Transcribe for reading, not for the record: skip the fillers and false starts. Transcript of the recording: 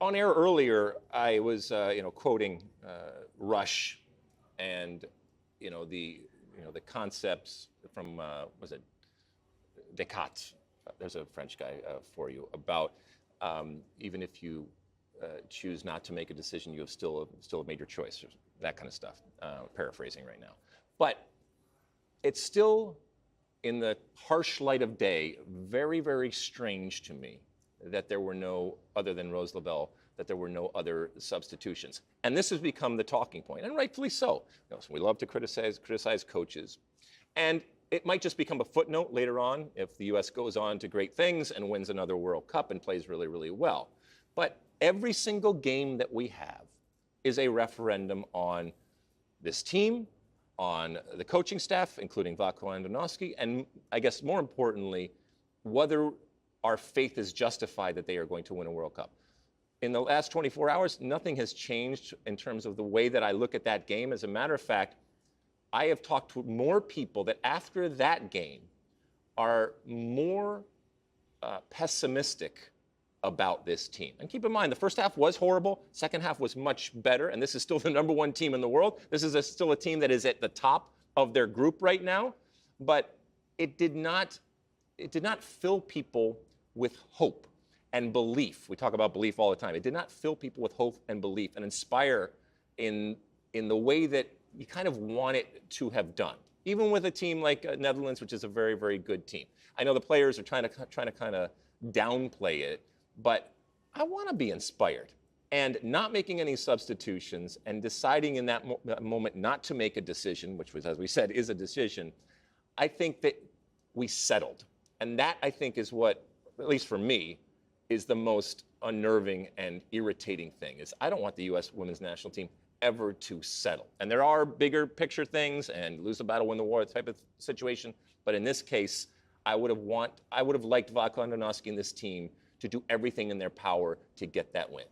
on air earlier, I was, quoting Rush and, the concepts from, was it Descartes? There's a French guy for you about even if you choose not to make a decision, you have still made your choice, that kind of stuff. Paraphrasing right now. But it's still, in the harsh light of day, very, very strange to me that there were no, other than Rose Lavelle, that there were no other substitutions. And this has become the talking point, and rightfully so. So we love to criticize coaches. And it might just become a footnote later on if the U.S. goes on to great things and wins another World Cup and plays really, really well. But every single game that we have is a referendum on this team, on the coaching staff, including Vlatko Andonovski, and I guess more importantly, whether our faith is justified that they are going to win a World Cup. In the last 24 hours, nothing has changed in terms of the way that I look at that game. As a matter of fact, I have talked to more people that after that game are more pessimistic about this team. And keep in mind, the first half was horrible, second half was much better, and this is still the #1 team in the world. This is still a team that is at the top of their group right now, but it did not fill people with hope and belief. We talk about belief all the time. It did not fill people with hope and belief and inspire in the way that you kind of want it to have done, even with a team like Netherlands, which is a very, very good team. I know the players are trying to kind of downplay it, but I want to be inspired. And not making any substitutions and deciding in that moment not to make a decision, which was, as we said, is a decision, I think that we settled. And that, I think, is what, at least for me, is the most unnerving and irritating thing, is I don't want the U.S. women's national team ever to settle. And there are bigger picture things, and lose the battle, win the war type of situation. But in this case, I would have liked Vlatko Andonovski and this team to do everything in their power to get that win.